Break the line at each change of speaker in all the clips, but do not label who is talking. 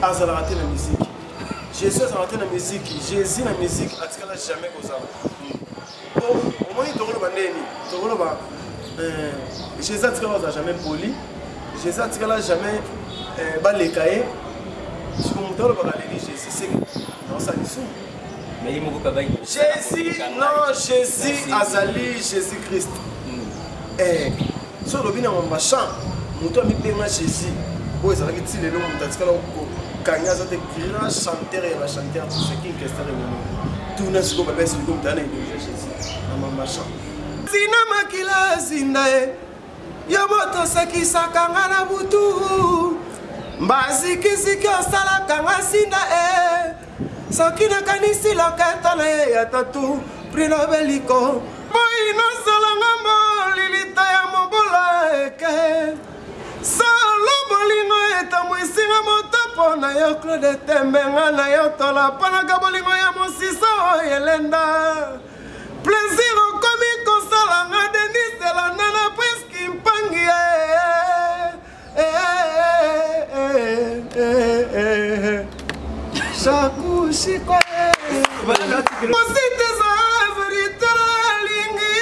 a raté la musique. Jésus a raté la musique. Jésus la musique a dit qu'elle n'a jamais causé. Au moins, il Jésus a dit qu'elle n'a jamais poli. Jésus a dit qu'elle n'a jamais balayé. Je me dis Jésus, c'est non, ça dit Jésus, non, Jésus Azali, Jésus-Christ. Sur le bien en machin, nous avons mis Jésus. Bon, ça veut dire que le monde quand il y a des grands chanteurs et des chanteurs, tout ce qui est question de tout ce qu'on peut faire, c'est comme dans les Jésus. Dans ma machin. Zina makila zindae, yomoto seki sakanga na butu, mbaziki ziki osala kanga zindae, soki na kanisi loketa na ye ya tatu, prino beliko, boy no salanga mo lilita ya mobola eke, solo bolingo eta mwisinga motopo na yo Claude Tembenga na yo tola panaka bolingo ya mosiso yelenda. Plaisir au comique qu'on s'alanga Denis de la nana presque impangi chaque chikwa mosite za vérité la lingi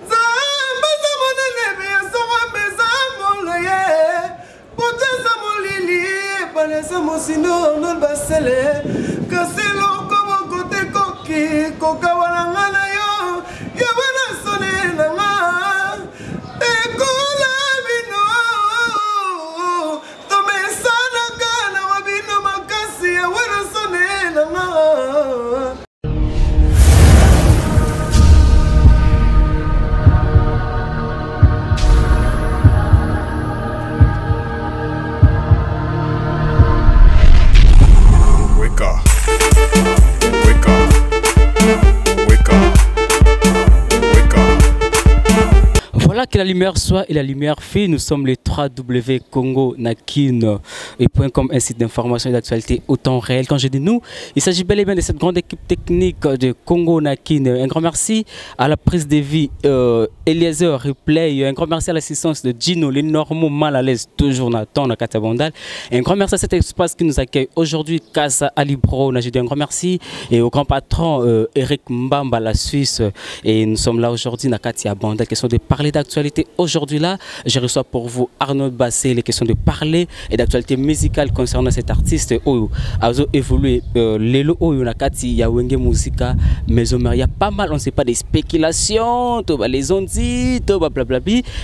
zamba za monene be so beza moloye poteza molili baleza mosino non basele kaselo comme côté coquille coca
Que la lumière soit et la lumière fait, nous sommes les 3W Congo Nakin et .com, un site d'information et d'actualité au temps réel. Quand je dis nous, il s'agit bel et bien de cette grande équipe technique de Congo Nakin. Un grand merci à la prise de vie Eliezer Replay, un grand merci à l'assistance de Gino, les normaux mal à l'aise, toujours Nathan, na Katabondal. Un grand merci à cet espace qui nous accueille aujourd'hui, Casa Alibro. Je dis un grand merci et au grand patron Eric Mbamba, la Suisse. Et nous sommes là aujourd'hui, Nakati Abondal, question de parler d'actualité. Aujourd'hui là, je reçois pour vous Arnaud Bassé, les questions de parler et d'actualité musicale concernant cet artiste. Oyo a évolué Lelo Oyo Nakati Yawenge Musica Maison Mère. Il y a pas mal, on ne sait pas, des spéculations, les ondits, blablabla.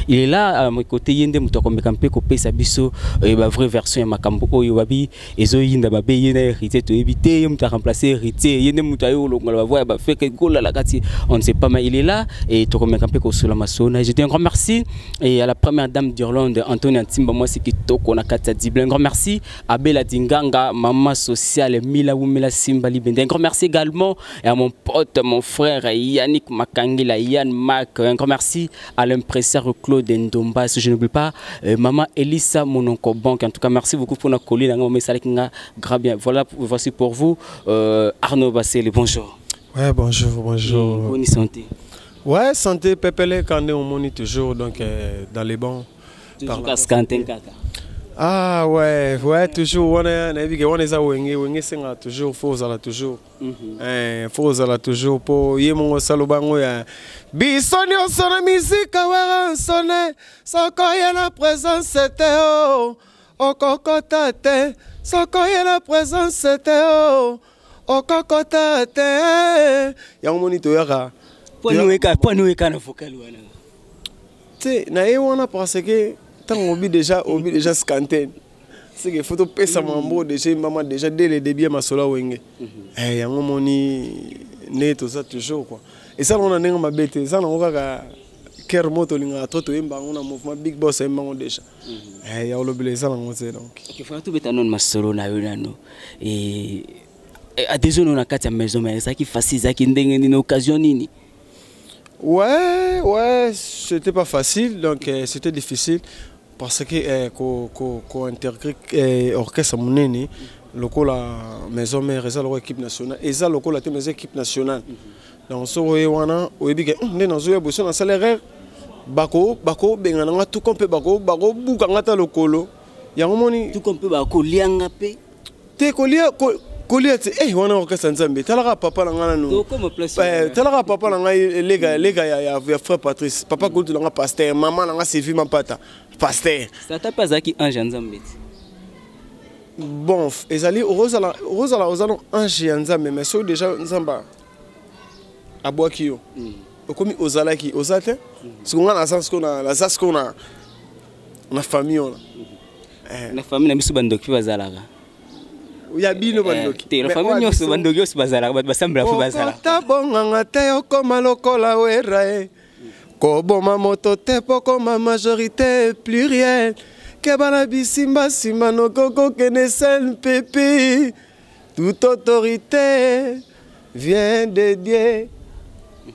Il est là à mon côté, Yende Mutoko Mekampe Kopé Sabiso, la vraie version de Makambo Oyo Babi, et Zo Yinda Babe Yene hérité, tu éviter, Yem t'a remplacé hérité, Yende Mutayo, la voix, fait que Gola la Kati, on ne sait pas, mais il est là et Toko Mekampe Kosula Masona. Je dis un grand merci et à la première dame d'Irlande, Antoine Antimba, moi c'est qui toko na Katia Dible. Un grand merci à Bella Dinganga, maman sociale, Mila Wumela Simbali Bende. Un grand merci également à mon pote, mon frère Yannick Makangila, Yann Mac. Un grand merci à l'impresseur Claude Ndomba. Je n'oublie pas maman Elissa Mononko Bank. En tout cas, merci beaucoup pour notre colis. Voilà, voici pour vous Arnaud Bassé. Bonjour.
Ouais, bonjour, bonjour.
Bonne santé.
Ouais, santé, pépélé, quand on monte toujours donc, dans les bancs.
Toujours à Scantin Kaka.
Ah ouais, ouais, toujours. On est à Wenge, toujours, faut toujours. Faut toujours pour Yémon Salobango. Bisonio son musique, ouais, sonne. Sans quoi y a la présence, c'était oh. Au cocotate. Sans quoi y a la présence, c'était oh. Au cocotate. Y'a un moniteur.
na vocal wana
te na ye wana parce que tant obi déjà scanté c'est que photo pesa mambo déjà maman déjà dès le début ma sola wenge yango moni ne tout ça toujours quoi et ça on a nenga mabete ça on ka ker moto linga toto emba on a mouvement big boss emba on déjà ya olobile ça on sait donc
il faut tout beta non ma solo na yo nano et à des zones on a quatre maison mais ça qui facile ça qui ndenge ni occasion nini.
Ouais, c'était pas facile, donc c'était difficile parce que qu'on intégrer orchestre monene, local la maison mère, ça l'équipe nationale, et ça local la mes équipe nationale. Donc so wana oyebi ke ne nazo ya boso na salaire bako bengana tout compé bako buka ngata lokolo yango moni
tout comme peut ba kolianga pe
te kolia te wana orchestre nzambe talaka papa na ngana no talaka papa na ngai lega ya frère Patrice papa ko tulanga pasteur maman na nga Sylvie Mapata pasteur
ça t'a pas zaki ange nzambe
bon ezali ozala ange ya nzambe mais so déjà nzamba abwaki yo okomi ozalaki ozate sikonga na sens ko na famille ona
na famille na biso bandoki bazalaka
ya bino bandoki
te la famille nyonso bandoki oso bazalaka basambela fo bazalaka
tabonganga te okoma lokola wera koboma moto te pokoma majorité plurielle ke bana bisimba simba nokoko kene sen pepe toute autorité vient de Dieu.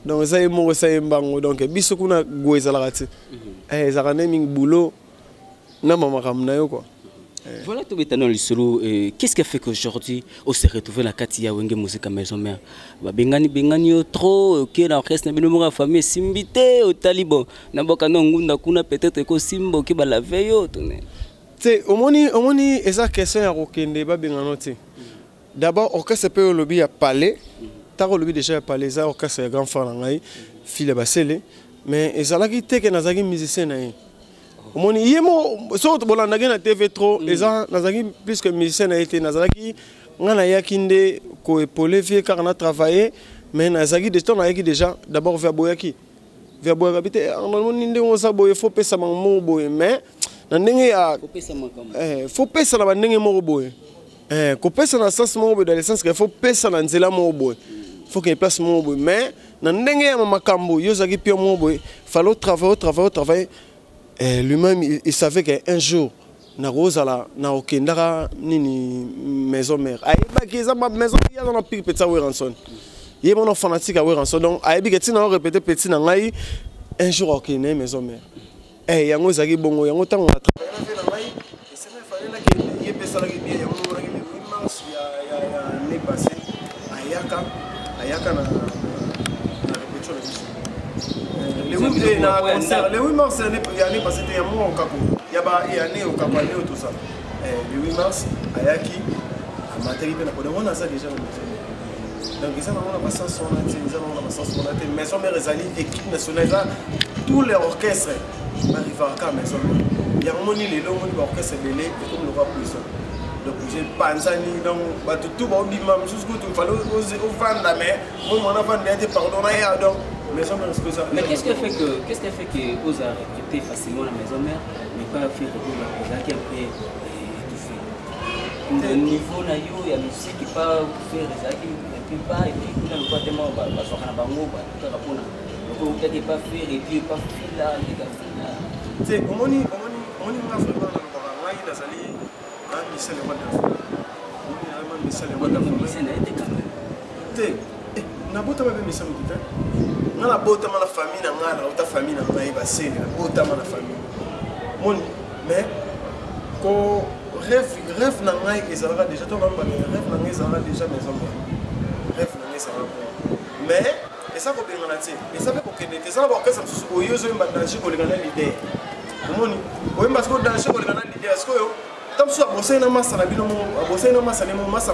Donc ça est mon ça est bango donc biso kuna goezala ti ezaka ne ming boulot na mama kamna yo quoi.
Voilà tout maintenant le solo qu'est-ce qui a fait qu'aujourd'hui on s'est retrouvé la Katia Wenge musique à maison mère ba bengani trop que l'orchestre na bino mo famille simbité au taliban na boka no ngunda kuna peut-être ko simbo ki ba la veille tourner.
Tu omoni eza question ya kokende ba bengano ti. D'abord orchestre peut lobby ya parler tako lobby déjà parler ça orchestre grand frère ngai fille basele mais ezalaki te que nazaki musicien na ye. Omoni yemo so to bolanda na TV trop eza nazaki plus que musicien na été nazaki ngana yakinde ko épauler vie car na travailler mais nazaki de temps ayaki déjà d'abord vers boyaki bité normalement ninde on sa boye faut pesa mo boye mais na ndenge ya faut pesa na ndenge mo boye ko pesa na sens mo boye dans le sens que faut pesa na nzela mo boye faut que place mo boye mais na ndenge ya makambo yo zaki pio mo boye fallait travailler. Lui-même, il savait qu'un jour, na Rosala, na okendara nini maison mère. Aïba qui est ma maison, il y a dans la pire petit Weranson. Il est mon fanatique à Weranson. Donc, Aïba qui a répété petit nangai, un jour okendé maison mère. Eh, yango zagi bongo, yango tango a travaillé. Et c'est même fallait là qu'il y ait personne qui bien, yango on a eu 8 mars, il y a l'année passée, Ayaka na répétition de mission. Le 8 mars, l'année passée, il y a un mois au Capo. Il y a une année au Capo, tout ça. Le 8 mars, Ayaki, à Materi, on a ça déjà. Donc, ils ont pas sens on a maison mère équipe nationale, tous les orchestres arrivent à la maison. Il y a un moment les longs orchestres belé et comme le roi puissant. Donc, j'ai Panzani, donc, tout le monde dit, jusqu'au tout, il fallait vendre la mer. Moi, on a vendu, pardon, donc.
Mais qu'est-ce qui fait que vous avez recruté facilement la maison mère, mais pas fait recours qui a fait étouffé. Au niveau là, il y a musique qui pas faire les acquis, et puis pas, et puis il y a le tellement, parce qu'on a pas mot, tout à l'heure. Donc peut-être pas faire, et puis pas faire là, les gars.
Tu sais, on a vraiment là, il a sali, un Michel et Wonderful. On a vraiment Michel et Wonderful.
Michel a été quand même.
Tu sais, on a beau temps avec Michel et Wonderful. On a beau temps la famille, on a la famille, on a beau temps la famille. Mais quand rêve n'a pas déjà rêve n'a déjà maison rêve n'a pas mais et ça qu'on bien là et ça fait qu'on connaît ça va que ça se au yozo danger pour les gars l'idée moni o parce que danger pour les gars l'idée est-ce que tam so bosser na massa na bino bosser na massa ne massa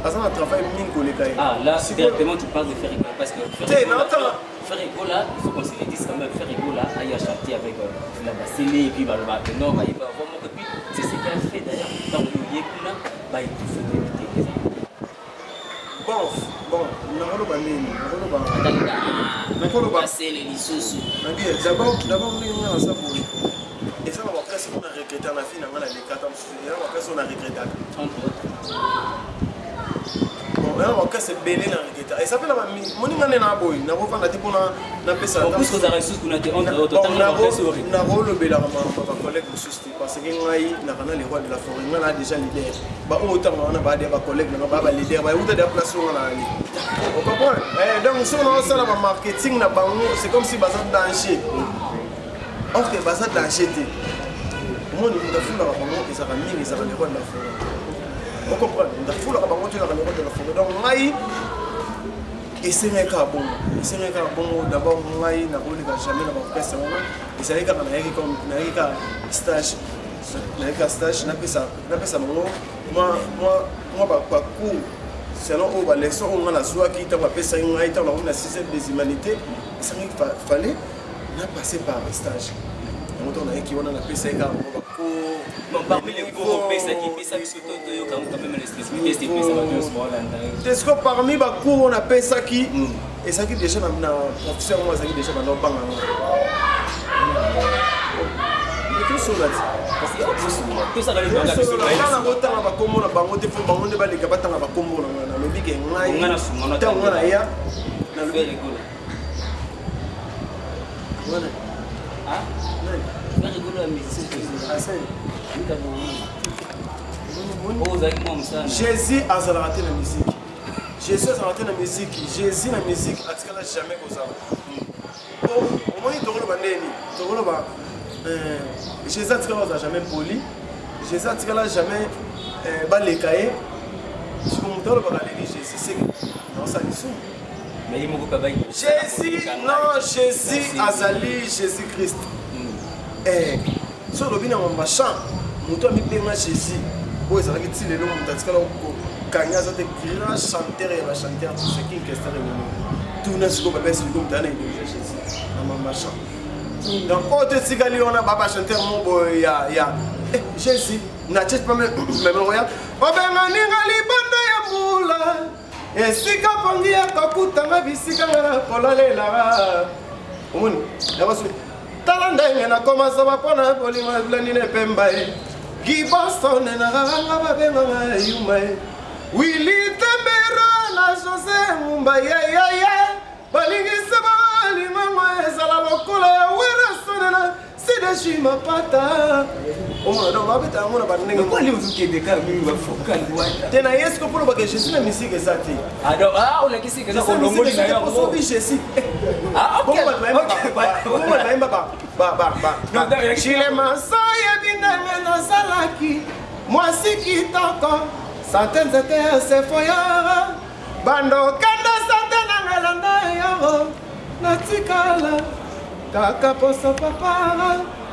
à travail mingo les gars.
Ah là directement tu parles de faire rigolo parce que faire rigolo là il faut qu'on se le dise quand même faire rigolo là il y a chanté avec la bassine et puis bah non bah il va vraiment que puis c'est ce qu'il a fait d'ailleurs dans le yekuna bah il faut éviter
bon on va
passer les lissos
d'abord on a ça pour et ça on va presque on a regretté la fin on a les 4 ans on va presque on a regretté entre autres. On va casser belé dans le et ça fait la moni ngane na boy na ko fanda tipo na pesa
en plus que ça ressource qu'on a été entre autres tant
na rolo bela ma collègue susti parce que ngai na kana les rois de la forêt ngana déjà leader ba autant on a ba des collègues na ba leader ba outa des places on a ali on comprend donc si on a ça la marketing na bango c'est comme si bazat danger or que bazat danger te moi ni muta fula ba bango ezaka mingi ezaka les rois de la forêt. On comprend, on a fou la banque de la forêt. Donc, Maï, et c'est un cas bon. D'abord, Maï n'a pas jamais la banque. Et c'est un cas comme un stage naika stage napesa bango moi parcours selon o ba leçon on a soit qui t'a pesa ngai t'a na 6e des humanités ça il fallait na passer par stage on a qui on a pesa ka
bon parmi les cours pesa qui pesa surtout yo quand même les spécificités pesa ba deux sport là
est-ce que parmi ba cours on a pesa qui et ça qui déjà na professeur moi ça qui déjà na banga tout ça là
tout ça les banques sur
la bota na ba kombo na bango te fo bango ne ba le ka batanga ba kombo na lobi ke ngai ta ngana ya na lobi rigolo wana ah na rigolo musique asai Jésus a raté la musique. Jésus a raté la musique. Jésus la musique a tika la jamais koza. Au moins il tokolo ba neni, tokolo ba Jésus a tika la jamais poli. Jésus a tika la jamais ba lekaye. Si vous m'entendez pas aller Jésus c'est non ça ni sou.
Mais il m'a pas baillé.
Jésus non Jésus azali Jésus Christ. So lobina machant, muto mi benga Jésus. Boy ça qui tire le nom d'atika la kanya za te grand chanteur et la chanteur c'est qui question de tout n'a ce qu'on appelle ce groupe d'année Jésus na machant. Donc quand tu sigali on a baba chanteur mon boy ya Jésus na tête pas même royal. Obenga ninga libanda ya mula. Esika pangi ya kakutanga bisika ngara kolalela. Omoni ya basu talanda ngena commence ba pona bolima blanine pembae. Gibaston na ranga ba benga yumai. Willy Tembera na José Mumba ya balingi sabali mama ezala lokola ya wera sonena sidashi mapata on a ba beta ngona ba ndenge
ko li uzuke de kar mi ba focal wala
tena yesko pour ba que Jésus na musique ezati
on la kisi que ça longo na ya
ko bi Jésus
ok
ba chile masaya binanga na salaki mwasi kitoko centaines étaient ces foyards bando kanda centaines ngalanda yo natikala kaka poso papa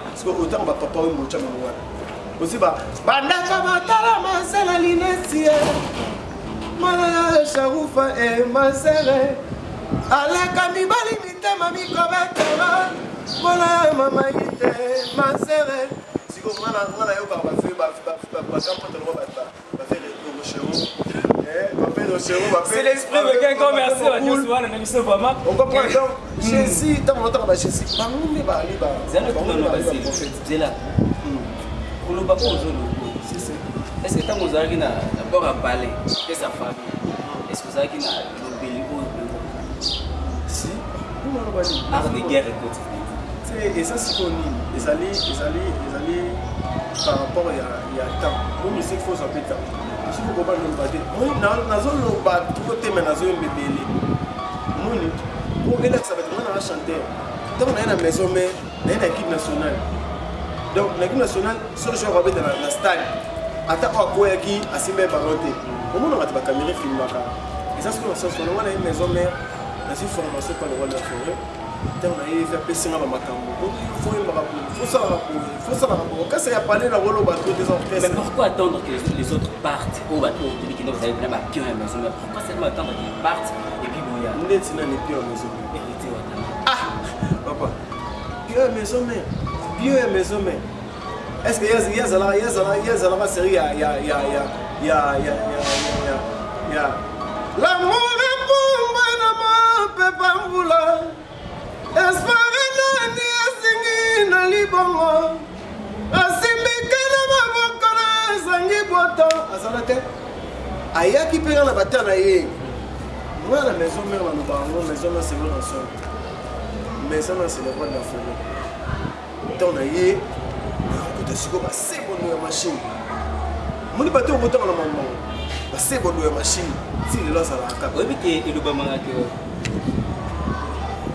parce que autant ba papa ou mocha mwa aussi ba banda kama tala masala linesie mala sharufa e masere alaka mibali mitema mikobetera mala mama ite masere siko mwana yo ka ba fe ba kampo tolo ba faire c'est
l'esprit de quelqu'un commercial
on comprend donc Jésus tant longtemps ba Jésus ba ngumbe ba liba
zana tuna ba c'est prophète zela kolo ba ko zolo est-ce que tant ozaki na d'abord à parler de sa famille est-ce que ozaki na lobeli ko
si
art de guerre écoute
c'est et ça c'est connu les alliés par rapport il y a temps pour musique faut s'appeler temps si vous comprenez le bateau oui nazo lo ba tout côté mais nazo mbebele moni pour que ça va être un chanteur donc on a une maison mais on a une équipe nationale donc l'équipe nationale ce jour va être dans la stade ata kwa quoi qui asimbe baroté au monde on va te caméra filmaka et ça ce qu'on sent on a une maison mais la formation par le rôle de la forêt donc on a fait passer dans makambo faut ça rapport quand ça a parlé dans le bateau des orchestres
mais pourquoi attendre que les autres partent au bateau de qui nous avez vraiment pion à maison mais pourquoi seulement attendre qu'ils partent et puis bon ya
net na ne pion à maison
hérité
ah papa pion à maison mais est-ce que il y a la série il y a l'amour est pour moi na papa mbula esparena ni asingi na libongo asimbika na maboko na zangi boto azalate ayaki pe na batana ye moi la maison mère na bango maison na c'est vraiment ça maison na c'est le roi de la forêt donc na ye ko siko ba c'est bon ya machine moni bato boto na maman ba c'est bon ya machine si le lance à la carte
oui puis que le bamanga que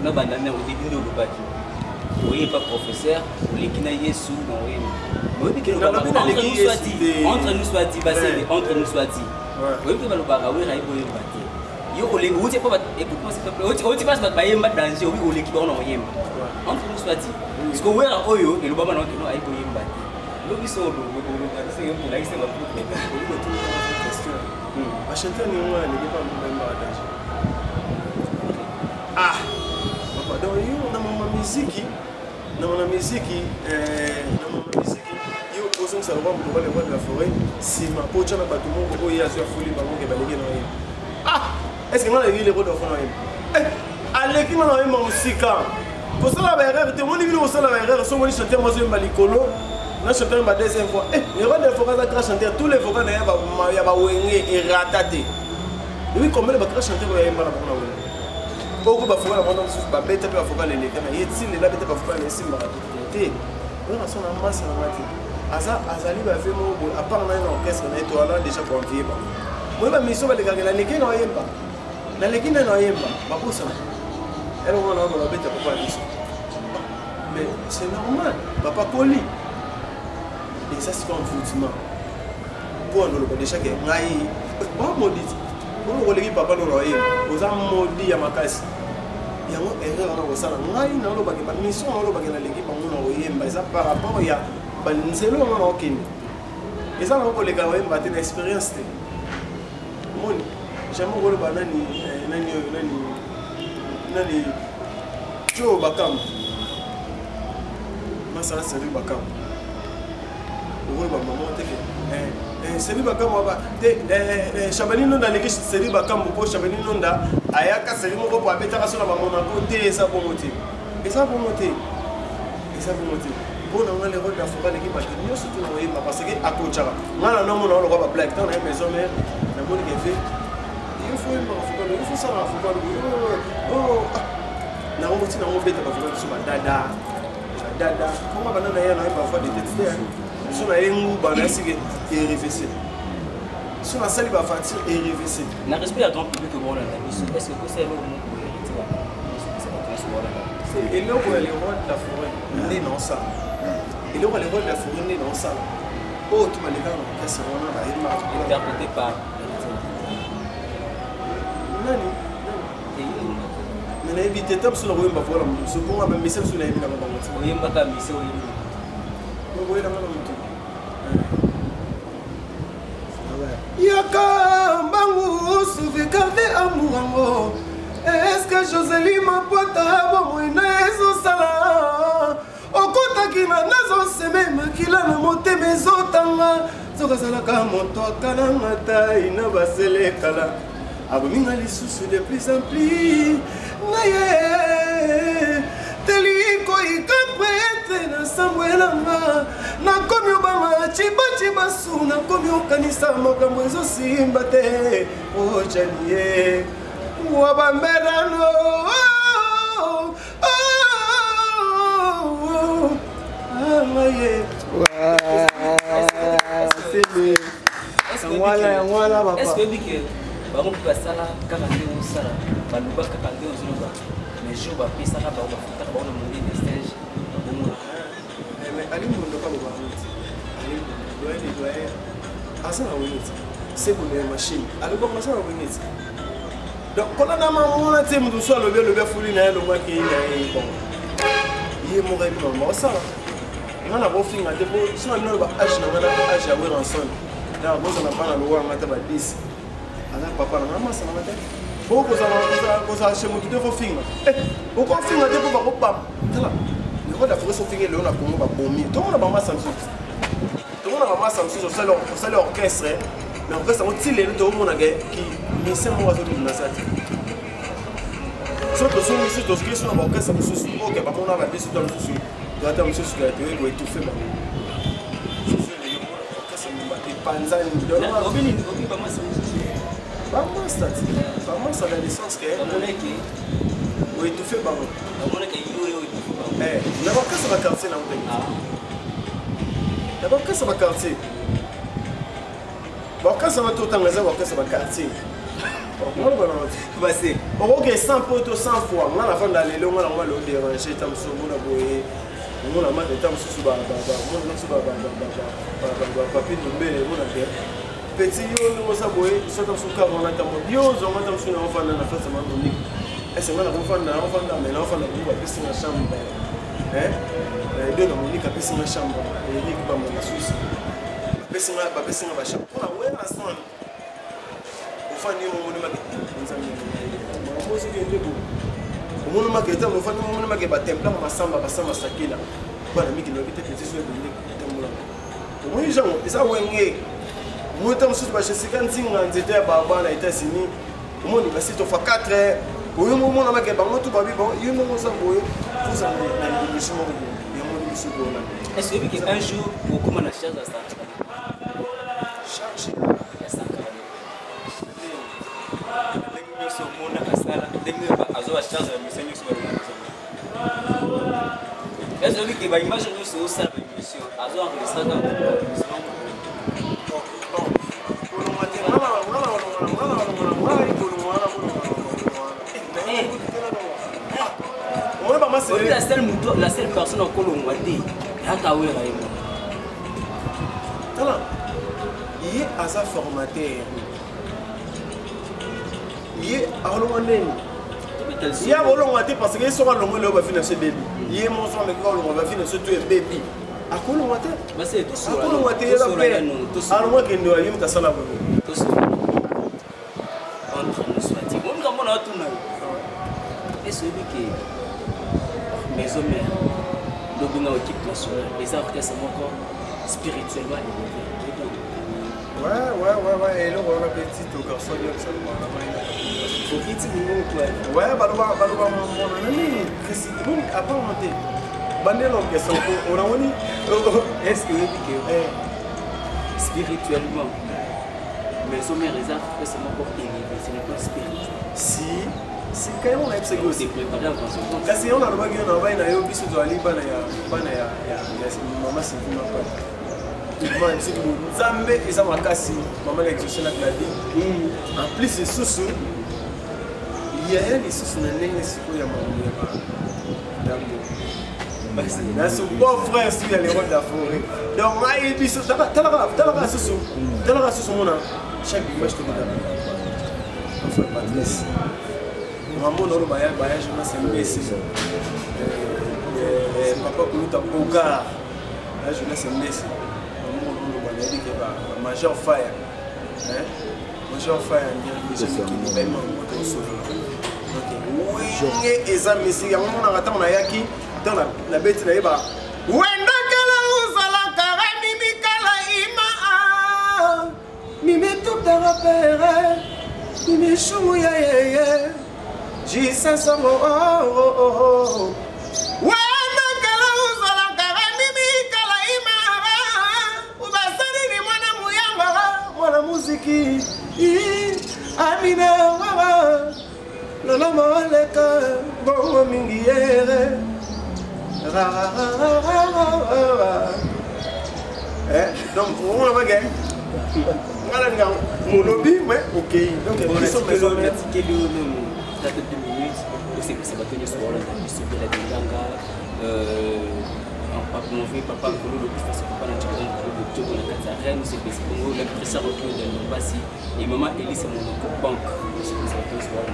na banana au début de l'obaki oui pas professeur oui qui n'a yesu non oui oui que entre nous soit dit basé entre nous soit dit oui que le baka oui rai boye bati yo ole uti pas écoute moi s'il te plaît uti passe ba yemba danger oui ole qui ba on yemba entre nous soit dit parce que oui oyo et le baba non que no ai boye bati lobi solo c'est pour la c'est ma pour
question ba chanter ni moi ni pas même danger ah papa donc yo na mama musique yo posons ça va me le roi de la forêt si ma pocha na bato moko oyo azwa folie bango ke balenge na ye ah est-ce que moi les roi de la forêt aleki na ye musika pour ça la erreur te moni bino ça la erreur so moni chanter moi zo malikolo na chanter ba deuxième fois le roi de la forêt va chanter tous les vocaux na ya ba wenge et ratate oui comme le ba chanter ba yemba na bona wenge oko ba foka la monde ba beta pe ba foka le leka na yeti le la beta ba foka le simba te on a son masse na mati azali ba fait mo à part na orchestre na to ala déjà pour envier ba moi ba mission ba le gagner la leka na yemba na leki na yemba ba posa elle on a ba beta papa biso mais c'est normal papa Koli et ça c'est comme foutement pour nous le déjà que ngai ba modite pour le papa no roye oza modi ya makasi yango erreur na kosala ngai na lo bakeba mission na lo bakela l'équipe bango na oyemba eza par rapport ya banzelo na okende eza na ko lega oyemba te na expérience te moni jamais ko lo banani nani jo bakam masala c'est lui bakam o ba maman te que Seli Bakam ba te Chabani non dans l'équipe Seli Bakam pour Chabani non da ayaka Seli moko pour abeta sur la maman na côté ça bon motif et ça bon motif bon on a les rôles de la forêt l'équipe parce que nous surtout on est parce que à Kochara ngala non on a le roi black dans la maison mais la moni qui fait il faut ça la forêt oh na on moti na on beta ba forêt sur dada comment ba na ya na ba fois de tête sur la ligne ba na sike et réfléchir sur la salle va faire et réfléchir
na respect à grand public au monde est-ce que c'est le mot
et là où les rois de la forêt né dans ça et là où les rois de la forêt né dans ça oh tu m'as les gars qu'est-ce que on a là il m'a
interprété par
nani mais éviter top sur le royaume ba voilà ce pour même message sur la vie là ba
oyemba ka mise oyemba
oui là Yaka Mbangu souve garder amour est-ce que Josélie ma poita bon inezo sala okotaki na nazo seme makila na motema ezotanga zokazalaka moto akalanga tai na basele kala abominga lisusu de plus en plus naye teliko ikaprete na sambwelanga nakomi obama chiba su nakomi okanisa makambo ezosimba te ojanie wabamberano amaye voilà papa
est-ce que bike bango basala kaka nde osala baluba kaka nde ozoloba mais jour bapesaka bango bafutaka bango na mongi de stage babomona
mais alimundo kaloba doyen asala winiti c'est pour les machines aloba masala winiti donc quand on a mamona te mudu so alobi fuli na lo maki na bon ye mo rebi mama osala ngana bo finga te bo so na ba age na ngana age ya wera ensemble na bo so na bana lo wa ngata ba 10 ana papa na mama sana mate bo ko za chez mudu te fo finga bo ko finga te bo ba ko pam tala le ko da fo so finga le na ko mo ba bomi to mo na ba masa msu to mo na ba masa msu so sala orchestre mais en fait ça on tire tout le monde qui mission moi zo na sati so to so mission to ski so na ba orchestre msu OK ba mo na ba biso to msu doit msu so que tu es étouffé ba panzani donc
obini ba masa msu
ba masa la licence que
on est qui
ou étouffé ba
on est qui yo étouffé ba
na ba orchestre ba quartier na on na ba orchestre ba quartier bakasa bato tangeza bakasa ba quartier on va non passer on que 100 potes 100 fois on a la fin d'aller le on a le déranger tam so mona boye on a mate tam so ba on so ba papi ndombele mona ke petit yo no sa boye so tam so ka on a tam yo zo ma tam so na on na face ma ndoni est-ce que on a on mais on va na ba piscine na chambre deux dans Monique a passé ma chambre. Eric va mon Suisse. Passé ma chambre. Pour la ouais, à son. Au fin du moment, on m'a dit. Moi aussi, je vais au moment où je suis au fin du moment où je suis temple, ma samba, sakila. Voilà, mais qui n'a pas été que je suis venu. Oui, Jean, c'est ça où on est. Moi, je suis passé 55 ans, j'étais à Baba, aux États-Unis. Au moins, il va s'y faire 4 heures. Au moment où on a fait tout va bien, il y a un moment où vous avez une émission.
Est-ce qu'un jour, beaucoup de charge à ça?
Charge.
Est-ce que va imaginer ce ça l'émission azo enregistré dans la seule personne au Colombo dit Akawera et
moi. Il est à sa formateur. Il est à l'Olomandé. Il y a Olomandé parce qu'il sera l'Olomandé va finir ce bébé. Il est mon sang avec l'Olomandé va finir ce bébé. À Colomandé. C'est tout ça. À Colomandé, il y a la paix. À l'Olomandé, il y a une salle à vous. Tout ça.
Entre nous soit dit. On va m'en tourner. Et celui qui est maison mère. Dans l'équipe nationale, les artistes sont encore spirituellement élevés.
Ouais. Et là, on a un petit garçon qui est
au petit niveau,
ouais, mon ami, après on monte. On a dit,
est-ce que spirituellement, mais son mère, les artistes sont encore élevés, ce n'est pas spirituel.
Si. C'est quand même un peu aussi. Parce qu'on a le bagage dans la vie, on a besoin d'aller bana ya maman c'est vraiment pas. Moi c'est que Zambé et ça m'a cassé. Maman l'exercice la vie. En plus c'est sous il y a des sous dans les siko ya maman. Là son beau frère sur les routes de la forêt. Donc là il dit ça t'as sous mon chaque dimanche tu me enfin Patrice. Maman dans le voyage, c'est Messi. Papa Koulouta Boga, la jeunesse c'est Messi. Maman dans le voyage, qui est Major Fire. Major Fire, il y a qui est vraiment au sauve. Oui, et ça, Messi, il y a un moment où on a yaki dans la bête là, il va. Wenda kala uzala kara mimi kala ima, mimi tout à repérer, mimi chou ya ya. Jesus oh oh wana kala uzala kara mimi kala imara ubasari ni mwana muyamba mwana muziki amina wawa lolo moleka bongo mingi yere donc on va gagner voilà mon lobby mais OK donc
ils sont ça fait 2 minutes, c'est que ça va tenir sur la distribuer la déganga, papa Kolo, le plus facile, papa Nantiron, le Togo, la Katarène, c'est que c'est Congo, l'impression retour de Nobassi, et maman Elie, c'est mon banque, c'est que ça va tenir sur la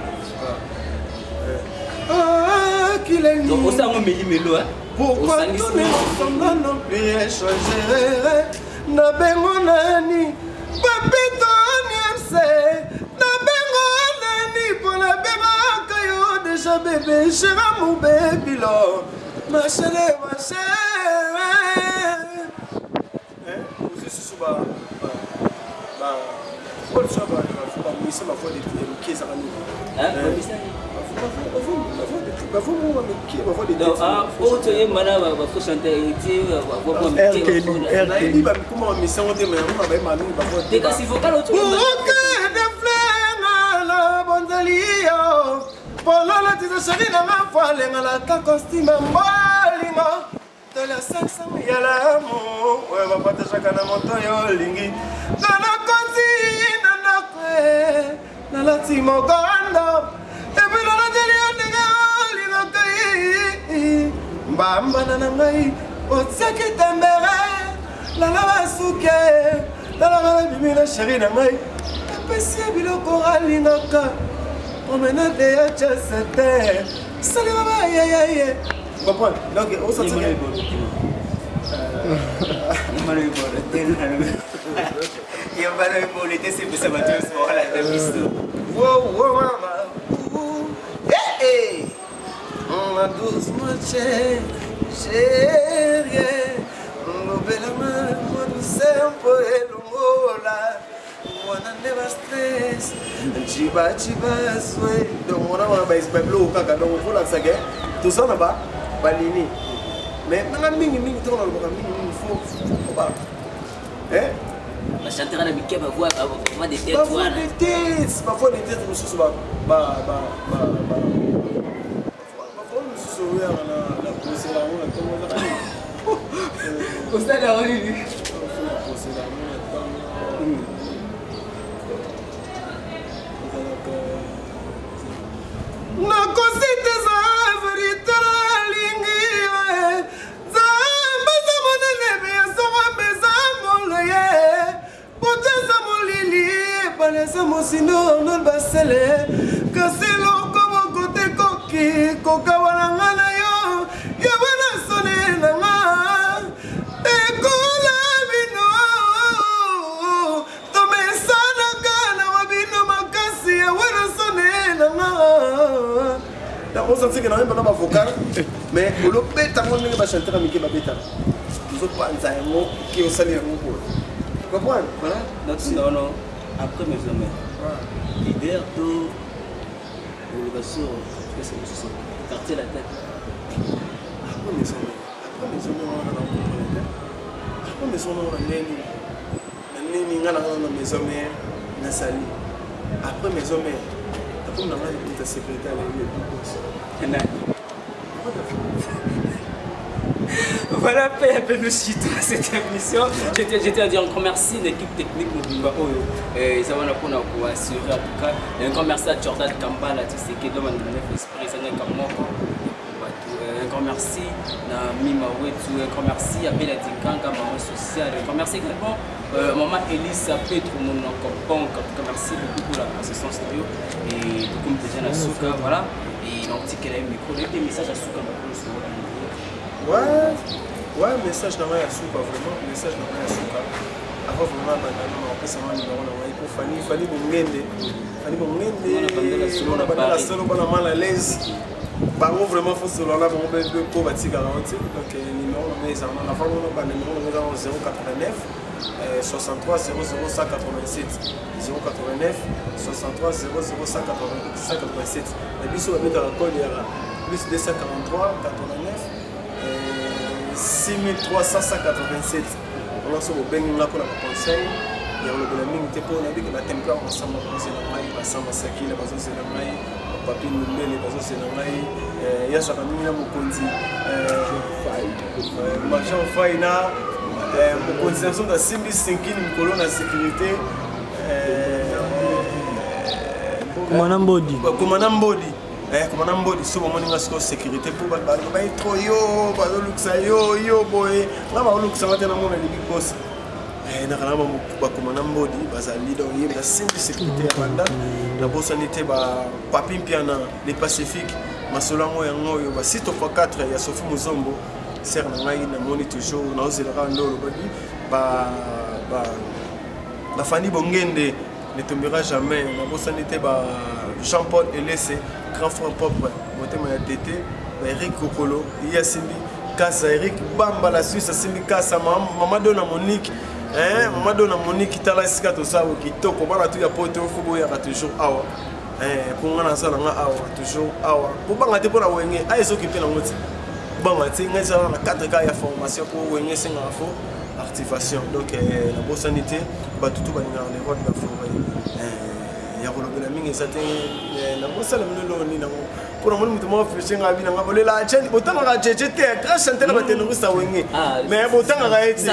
distribution. Donc, on s'est en méli-mélo, hein?
Pourquoi donner ensemble non plus échanger? Na bengo nani, papito niamse, na bengo nani, pour la bengo. Déjà bébé, chéra mon baby là, ma chérie, ma chérie. Vous êtes sous bas, faut le savoir, faut pas misser ma foi des pieds à nous.
Hein,
Polola tisa shari na mafwale ngalata costume mbolingo Tola 500 ya l'amour Ouais bapata chaka na moto yo lingi Nana konti nana kwe Nala timo gondo Epi nana jeli ondenge olingo kai Mbamba nana ngai Otsaki tembere Lala basuke Lala gala bibi na shari na ngai Epesi biloko alingaka Promenade ya chasete Sali baba ye comprends? Donc on s'en tient. Ma douce moitié, chérie, l'obéla moi nous sommes pour le mola, moi n'en ai pas stress, chiba souhait, donc on a un baisse peblo au caca, donc on faut la saga, tout ça là-bas, balini. Mais maintenant, mini tourne le bras, mini faut pas. Hein?
Ma chanteuse a mis ma voix, ma des têtes,
ma voix des têtes, nous sommes on s'en sait que n'a même pas vocal, mais le bête à mon nez va chanter à Mickey Babetta. Nous autres pas un mot qui est au salaire mon pour. Tu comprends?
Voilà, non. Après mes amis, leader de l'élévation, qu'est-ce que c'est? Quartier la tête.
Après mes amis, on a rencontré. Après mes amis, on a Néni, on a mes amis, Nassali. Après mes amis. On a dit que secrétaire
Voilà, un peu nous chutons à cette émission. J'étais à dire encore merci à l'équipe technique Mobimba. Ils ont assuré en tout cas. Un grand merci à Jordan Kambala, qui est dans le esprit. Un grand merci à Mima Wetu, un grand merci à Mélanie Kanga, maman sociale. Un grand merci également maman Elisa Petro, mon compagnon. Merci beaucoup pour la assistance stéréo et beaucoup de gens à Souka, voilà. Et donc, il y a un micro, des messages à Souka.
Ouais, message dans la Souka, vraiment, message dans la Souka. Avant vraiment, on peut savoir le numéro pour Fanny Bongende. Fanny Bongende, on a pas la seule, on a mal à l'aise. Par contre, vraiment, il faut se lancer pour bâtir garantie. Donc, le numéro, on a le numéro 089 63 00 187 089 63 00 187. Et puis, sur le code, il y a plus 243 89 6387. On a sur le bain pour la conseil. Il y a le mine pour la température ensemble. On a papi Lumele bazo senangai ya saka mina mukonzi marchand faina mukonzi na simbi 5 mukolo na sécurité
Commandant
Mbodi so moninga siko sécurité pour ba trop yo bazo luxa yo boy ngaba luxa matena mona ni big boss na kana ba commandant Mbodi baza leader yeba simbi sécurité banda la bossanité ba papi piana les pacifiques masolango yango yo ba site fois 4 ya Sophie Muzombo ser na ngai na moni toujours na ozela ndolo ba Fanny Bongende ne tombera jamais na bossanité ba Jean-Paul Elese grand frère propre motema ya tété ba Eric Kokolo Yasimbi Kasa Eric Bamba la Suisse Simbi Kasa maman dona Monique maman dona Monique tala sika to sawo kitoko bana tu ya pote au fubo ya toujours awa pour ngana sala nga awa toujours awa pour banga te pona wenge ay s'occuper na ngoti banga te ngeza na 4 ya formation pour wenge singa fo activation donc la bossanité ba tutu ba ninga les routes la forêt ya kolobela mingi sate na bosala mino ni na pour moi mutu mo frishe nga bina nga bolela cheni botanga ga jeje te grâce chanter ba tenorista wenge mais botanga ga eti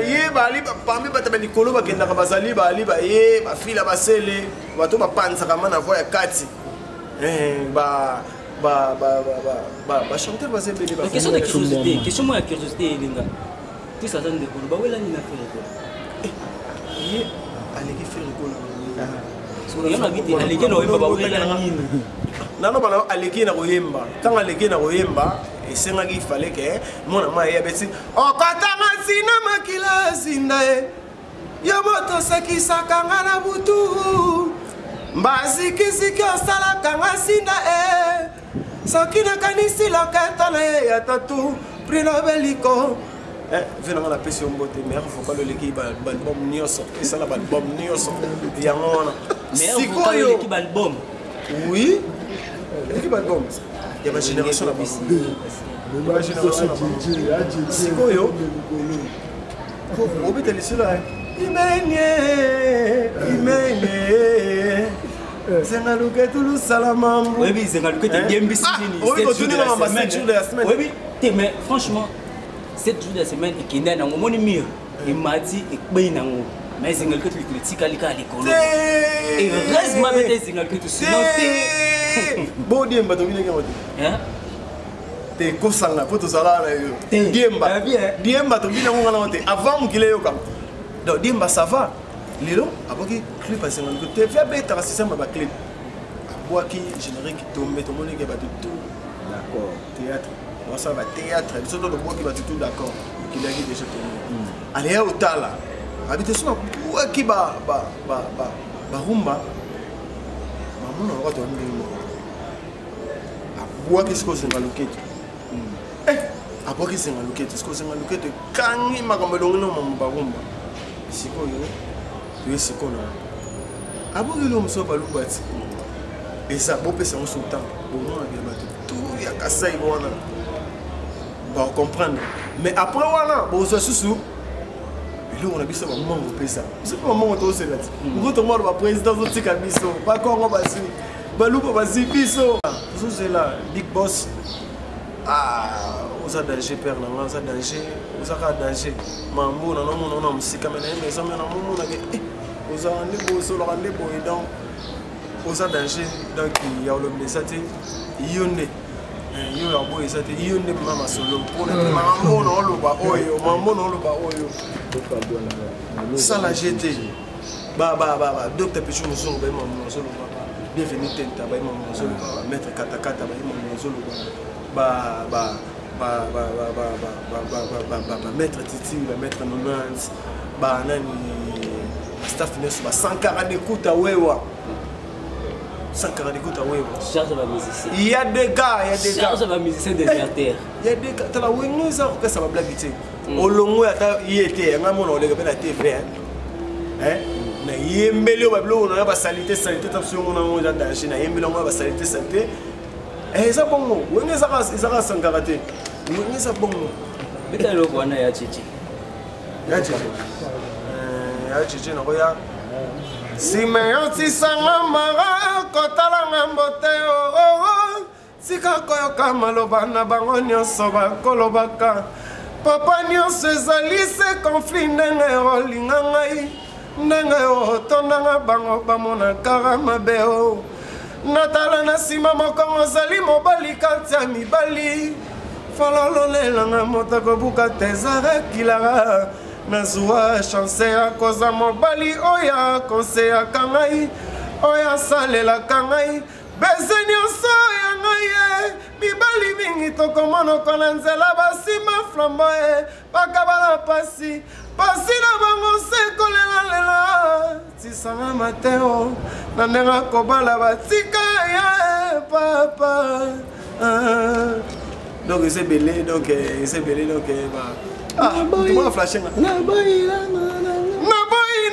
ye ba li ba pambi ba tabeli kolo ba kenda ka bazali ba li ba ye ba fila ba sele ba to ba panza kama na voix ya kati ba chanter ba zembeli ba
question de curiosité question moi ya curiosité elinga tout ça donne de kolo ba wela ni na faire ko
ye aleki faire ko
aleki na oyemba ba wela nini
nano bana aleki na koyemba tanga aleki na koyemba Et c'est là qu'il fallait que mon amant ait bêti. Oh, quand on sina makila zindae. Yomoto seki sakanga na butu. Mbazi kisiki osala kanga zindae. Sakina kanisi loketa na ye ya tatu. Prino beliko. Venons à la pression beauté, mais il faut pas le l'équipe album Nioso. Et ça, l'album Nioso. Il y a un.
Mais il faut pas l'équipe album.
Oui. L'équipe album. Il y a ma génération là-bas. Ma génération là-bas. C'est quoi yo? Au bout de l'issue là. Imene. C'est un look tout le salamam.
Oui, oui, c'est un look qui est bien bissini.
Oui, continue à ma ceinture de la semaine.
Oui, oui. Mais franchement. 7 jours de la semaine, il y a un moment mieux. Il m'a dit qu'il y a un moment. Mais il y a un critique à l'école. Et reste ma bête, il y a un critique.
Bon, Dieu m'a donné un t'es cosanga pour tout ça là. Dieu m'a donné un avant qu'il ait eu comme. Donc, Dieu m'a ça va. Lilo, avant qu'il clip à 50 côtés, tu fais bête à système à clip. Bois qui générique tombe, tout le monde qui va tout. D'accord. Théâtre. On ça va théâtre, surtout le bois qui va tout d'accord, qui a déjà tourné. Allez au tala. Habiter sur un bois qui va rumba. Maman on va tourner. À bois qui se cause dans le quai. À bois qui se dans le quai, se cause dans le quai. Quand il m'a comme le nom mon barumba. Si quoi yo, tu es si quoi là. À bois que l'homme soit pas le bâti. Et ça, beau c'est un sultan. Bon on a bien tout, il y a qu'à ça il va on comprendre. Mais après voilà, bon ça sous. Et là on a vu ça maman on fait ça. C'est pas maman on c'est là. On retrouve le président de Tika Biso. Pas quand on va se. Balou pas va se Biso. Ça c'est là big boss. Ah, on a danger père là, on a danger, on a danger. Mambo on a musique mais mais ça mais on a que on a un beau solo un beau et donc on a danger donc il y a le message yonde. Yo ya boy ça te yo ne mama solo pour mambo no lo ba oyo mambo no lo ba oyo ça la GT ba docteur Pichu Musongo ba mambo solo bienvenue tenta ba mambo solo maître katakata ba mambo solo ba maître Titi ba maître Nonans ba nani staff neuf ba 140 écoute wewa 140 écoute wewa
charge va musicien.
Il y a des gars,
Charge va musicien déserteur.
Il y a des gars, tu as vu ça que ça va blaguer. Au long il était, on a mon on la TV hein. Mais il est mêlé au on a salité on a danger na yembelo on a salité. Eh ça bon, on est ça sans karaté. On est ça bon.
Beta lo bwana ya chichi.
Ya chichi na koya. Si me sanga mara kotala ngambote oh sika koyoka maloba na bango nyonso bakolobaka papa nyonso ezali se conflit ndenge olinga ngai ndenge otondanga bango bamonaka mabe o natala na nsima mokongo ozali mobali kati ya mibali falololelanga moto akobuka te ezarekilaka nazwa chance ya koza mobali oyo akonseyaka ngai oyo asalelaka ngai bese nyonso ya ngai mibali mingi tokomonoko na nzela basima flambo bakabala pasi na bango se kolelalela tisanga mateo na ndenge akobala batika ye papa donc c'est belé donc ah, tu m'as flashé là. Na boy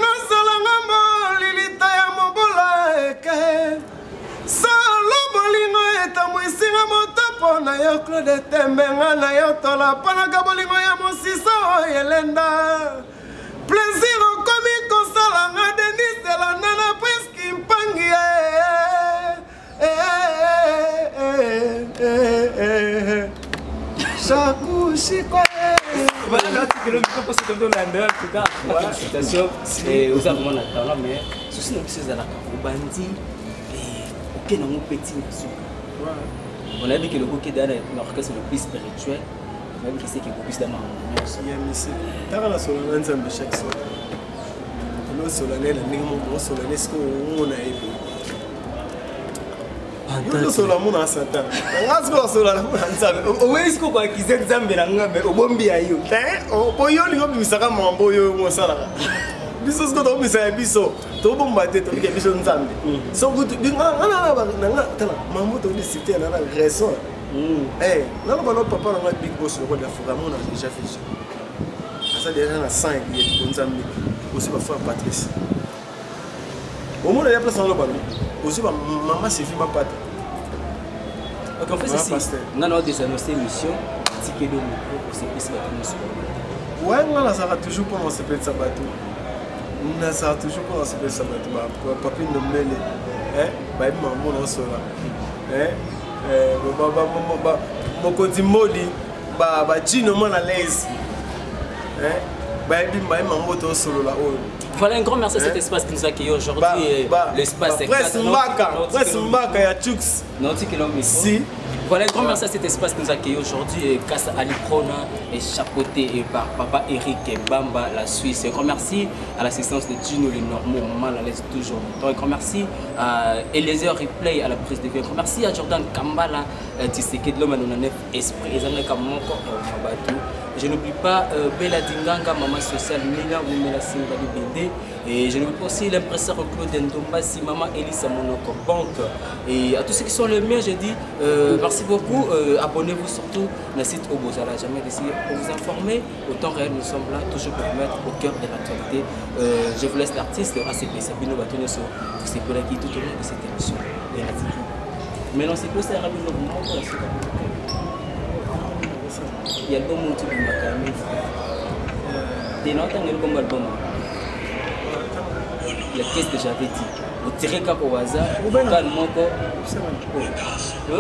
na salanga molilita ya mobola eke. Solo bolingo etamwisinga motopo na yo Claude Tembenga na yo tola panaka bolingo ya mosisa Yelenda. Plaisir okomi kosalanga Denis de la nana presque mpangi Shakushi kwa
voilà, tu le micro parce que dans l'andeur en tout cas félicitations et aux avons la talent mais ceci non c'est la bandi et aucun nom petit on a dit que le coquet dans l'orchestre le plus spirituel même qui sait qu'il beaucoup dans
il y a monsieur t'as la solennelle ensemble chaque soir le solennel le nom solennel ce qu'on a Yo solo mon à Satan. On va se solo la mon Nzambe.
O est-ce qu'on va kiser Nzambe na nga mais obombi ayo.
O boyo lingo misaka mambo yo mo sala. Biso sko to misaka biso. To bomba te to ke biso Nzambe. So good binga na tala mambo to ni cité na raison. Eh, là le papa na big boss le de Afrique mon a déjà fait ça. Ça déjà na 5 years Nzambe. Aussi va faire Patrice. Au moins, il y a place dans le ballon. Aussi, maman s'est fait ma patte.
Ok, on fait ceci. On a des annoncés émissions. Ticket de micro pour ces petits bateaux.
Ouais, on ça va toujours pour ces petits bateaux. On ça va toujours pour ces petits bateaux. Papi nous mêle. Bah, maman, on sera. Mon côté modi. Bah, Gino, mon à l'aise. Bah, maman, on solo là.
Voilà, un grand merci à cet espace qui nous accueille aujourd'hui. L'espace est
presque Mbaka, il y a Tchouks.
Si. Voilà, un grand merci à cet espace qui nous accueille aujourd'hui. Grâce à Ali Krona et chapeauté par Papa Eric et Bamba, la Suisse. Un grand merci à l'assistance de Gino, les Normands, mal à l'aise toujours. Un grand merci à Eliezer Replay à la prise de vie. Un grand merci à Jordan Kambala, Tisseke de l'homme à nos neuf esprits. Je n'oublie pas Bella Dinganga, maman sociale, Nina Oumela Singa de Bende. Et je n'oublie pas aussi l'impresseur Claude Ndombasi, maman Elisa Monoko Banque. Et à tous ceux qui sont les miens, je dis merci beaucoup. Abonnez-vous surtout. N'hésitez pas, vous n'allez jamais laisser pour vous informer. Au temps réel, nous sommes là, toujours pour mettre au cœur de l'actualité. Je vous laisse l'artiste ACP Sabino Batoneso pour ses collègues tout au long de cette émission. Maintenant, c'est quoi ça, Rabino Bumba? Il y a le bon monde qui m'a calmé. T'es non, t'as un bon album. Il y a qu'est-ce que j'avais dit. Au tiré cap au hasard, au calme mon corps.
On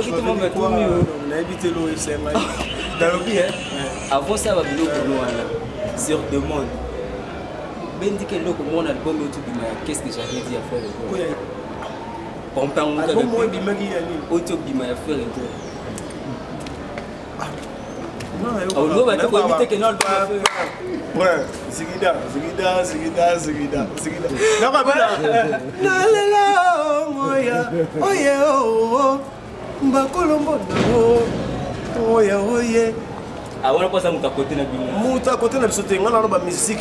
a évité l'eau et c'est mal.
Dans le bien. Avant ça, on va venir pour nous sur demande. Ben dit que l'eau pour mon album, qu'est-ce que j'avais dit à faire? Bon, par mon cas, auto bima à faire. Non, mais tu peux éviter que non,
ouais, Zigida. Non, moya, Mbakolombo, oye.
Ah, on a pas ça, à côté de
Mouta à côté de la musique,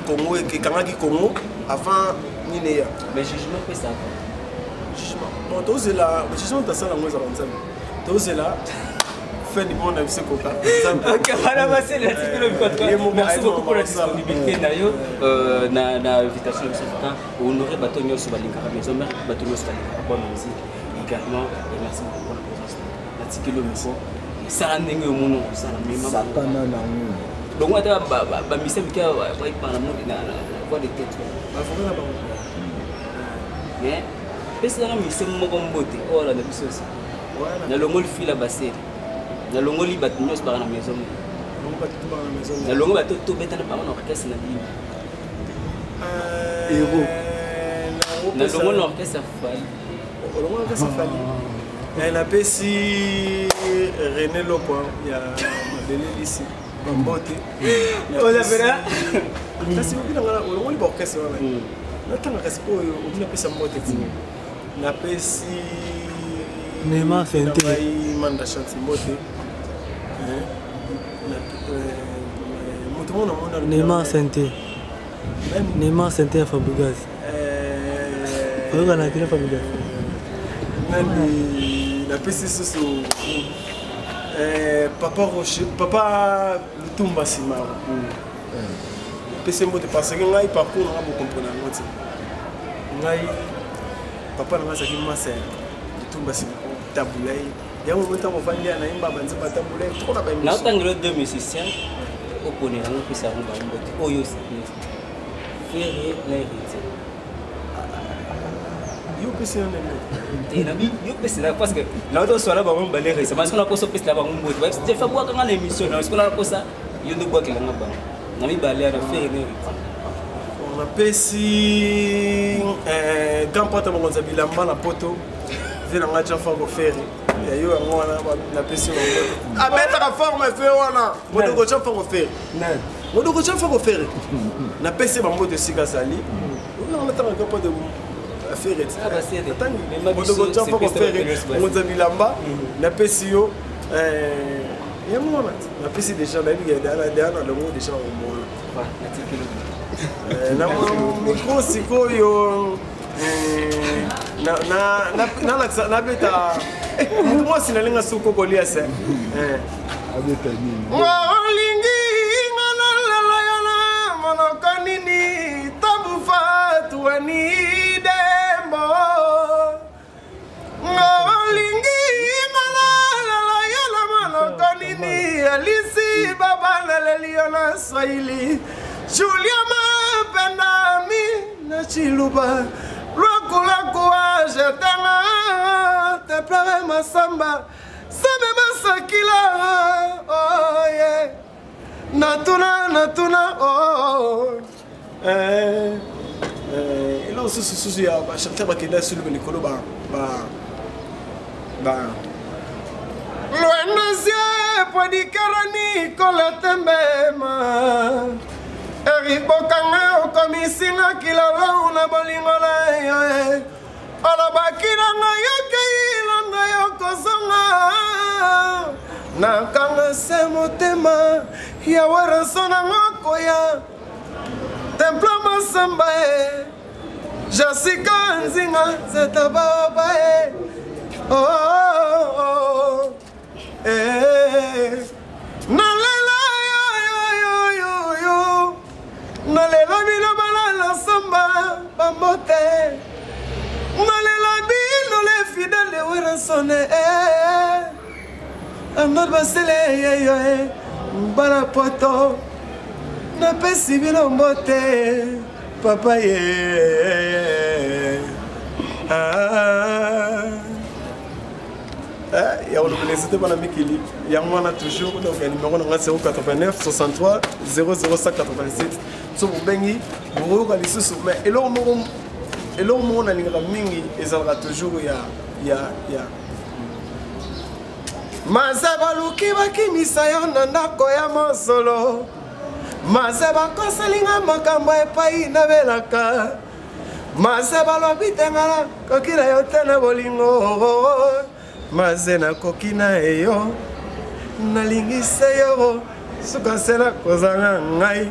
Congo, et Kangi Congo, avant Ninéa.
Mais jugement, c'est ça.
Jugement. Bon, tous là, je suis dans la maison. Tous là. Du monde avec ce coca.
Ok, voilà, c'est merci beaucoup pour la disponibilité. L'invitation de honorer Batonio sur la maison, Batonio sur la musique également. Et merci beaucoup pour la présence. La tique le micro. Ça a n'engagé mon nom, ça a mis ma main. Donc, on a mis ça qui a par la mode, la voix de tête. Mais, c'est un missile mon beauté. Oh là, la chose. Il y a le mot fil à basser. Na longo li bat nyos ba na maison. Na longo ba to beta na ba na orchestre na bi. Na longo na orchestre fali.
Longo orchestre fali. Na pesi René Lopo ya Madele ici. Bambote.
On a verra.
Kasi obi na longo li ba orchestre wana. Na tanga kasi ko obi na pesa mbote ti. Na pesi
Neymar Sente.
Manda chante mbote.
Neymar Sente. Neymar Sente à Fabregas. On a créé Fabregas.
La PC Soso. Papa Rocher, Papa Lutumba Sima. PC mbote parce que ngai parcours na beaucoup comprendre ngoti. Ngai papa na saki masa Lutumba Sima tabulai. Il y a un moment où on va aller à Naïmba, on va tabouler trop la belle.
Là, tant que deux musiciens, au poney, on peut savoir un peu. Oh, yo, c'est ferré, l'héritier.
Yo, c'est un ami.
Et l'ami, yo, c'est là parce que là, on soit là, on va aller récemment. Parce qu'on a posé plus là-bas, on va. Je fais boire quand on a l'émission, parce qu'on a posé ça, yo, nous boit qu'il y a là-bas. L'ami, va aller à la ferré, l'héritier.
On a pesi, quand on a vu la main à poto, vu la match à faire ferré. Il y a eu un PC. Ah, mais tu as forme, fait voilà. Moi, je vais faire faire. Moi, je vais faire faire. Na PC, je vais faire Sali. On a un peu de affaire
Ah bah c'est
on a bilamba na pesio ya mona na pesi déjà na biga dana le mot déjà au mona na micro sikoyo na beta moi sinalinga suko kolia se
abeta nini
olingi ngala yana monokanini tabufa tuani dembo olingi ngala yana monokanini alisi baba leliona swahili Julia mapendami na chiluba Lwakula je t'aime, te pleurer ma samba, ça me masakila, oh yeah. Natuna, oh. Et là aussi, il y a un chanteur qui est sur le Nicolo, Loin pour dire qu'elle Nicolas Tembema. Eribokanga okomisinga kilala una bolingola yoe Olabakira nga yoke ilanga yokozonga Nakanga se motema ya warasona ngokoya Templo masamba Jessica nzinga zetababa oh Nalela Nalela bilo balala samba bambote Nalela bilo le fidèle wera sonne Amad basele yo bala poto Na pesi bilo mbote papa il y a l'université de Mikili. Il y a moi toujours donc le numéro 089 63 00587. So bengi vous réalisez sur mais et là on a linga mingi ezalaka toujours ya Mazaba luki bakimisa yo na ndako ya mosolo Mazaba kosalinga makambo epai na belaka Mazaba lobitengala kokila yo tena bolingo Mazena kokina eyo nalingise yo suka sela kozanga ngai